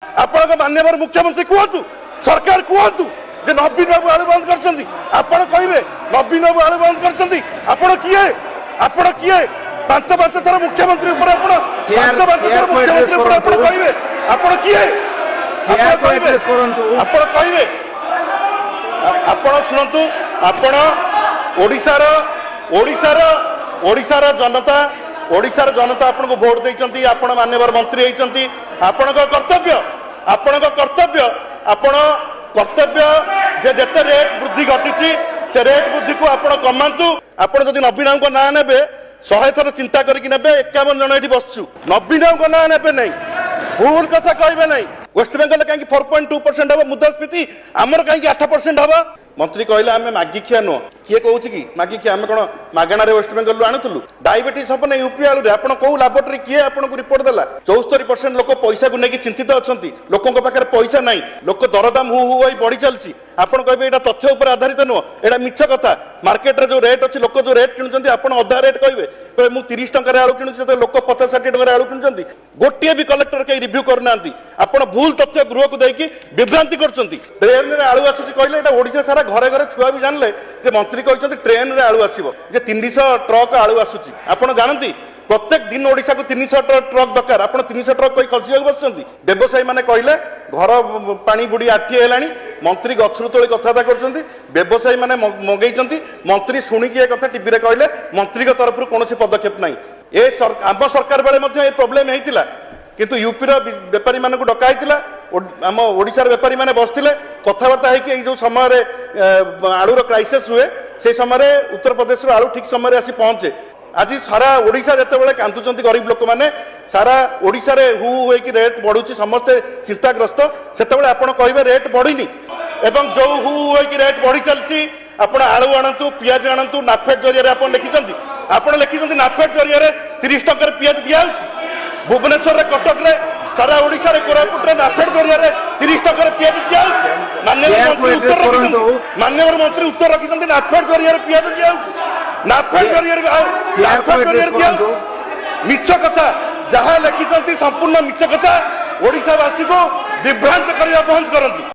आपन मान्यवर मुख्यमंत्री कहतु सरकार कहतु जे नवीन बाबू आलू बंद कर आपण कहे नवीन बाबू आलू बंद कर आपण किए पांच पांच थर मुख्यमंत्री कहे आपण किए आपण कहे आपण शुणु आपण ओडिशार ओडिशार ओडिशार जनता ओडिशार जनता आपन को भोट देइचंती आपण मान्यवर मंत्री होइचंती आपण कर्तव्य आपण कर्तव्य जे जते रेट वृद्धि घटी से रेट वृद्धि को आपण कमांतु आपण जदि नवीन को ना नेबे 100 थर चिंता करके नेबे 51 जन एठी बसछु नवीन को ना नेबे नहीं भूल कथा कहबे नहीं वेस्ट बेंगल कहीं 4.2% हम मुद्रास्फीति आमर कहीं 8% हम मंत्री कहले आम मागी खिया नुह किए कौन कि मागी खिया आम कौन मागणार वेस्ट बेंगल आणुलु डायबिटीज हम ना यूपी आलू आपण कौ लाबोरेटरी किए आपको रिपोर्ट देला 74% लोक पैसा को लेकिन चिंतित अच्छा लोकों पाखे पैसा नहीं लोक दरदाम हु हु बढ़ी चलती आपड़ कहे यहाँ तथ्य उपर आधारित नुह यहाँ मिछ कथा मार्केट जो रेट अच्छी लोक जो रेट किणुंट आपड़ अधा रेट कहे कहे मुझे 30 टकर आलू किणुची लोक 50-60 टकर आलू किणुंट गोटे भी कलेक्टर कहीं रिव्यू करना आपड़ भूल तथ्य गृह को देकी विभ्रांति कर ट्रेन में आलू आसूँ कहले ओडिशा सारा घरे घरे छुआ भी जानले जे मंत्री कहते ट्रेन में आलू आसो 300 ट्रक आलू आसूँ आपड़ जानती प्रत्येक दिन ओडिशा को 300 ट्रक दरकार आप 300 ट्रक कहीं खसी बस व्यवसायी मैंने कहले घर पानी बुड़ी आठी है मंत्री गछरु तोली कथा कर व्यवसायी मैंने मगई मंत्री शुणिकी कथा टीवी कहले मंत्री तरफ कौन पदक्षेप ना आम सरकार बेले प्रोब्लेम होता किंतु यूपीर बेपारी मान डकाई आम ओडिशार बेपारी मैंने बसते कथबार्ता हो समय आलूर क्राइसिस हुए से समय उत्तर प्रदेश आलू ठीक समय आसी पहुंचे आज सारा ओडिशा जिते कांदुंट गरीब लोक मैंने सारा ओडिशा रे हु होइकी रेट बढ़ुची समस्ते चिंताग्रस्त सेतेबेले आपण कहिबे रेट बढ़िनी एवं जो हु होइकी रेट बढ़ी चलसी आपण आलू आणंतु पियाज आणंतु नाफेड जरिया रे आपण लिखिचंती आपण लिखिचंती नाफेड जरिया रे 30 टकर पियाज दिया होची भुवनेश्वर रे कटक रे सारा ओडिशा रे कोरापुट रे नाफेड जरिया रे 30 टकर पियाज दिया होची माननीय मंत्री उत्तर रखिचंती नाफेड जरिया रे पियाज दिया होची नाफेड जरिया मिछ कथा जहाँ लिखिं संपूर्ण मिछ कथा ओडिशावासी को विभ्रांत करने बंद करती।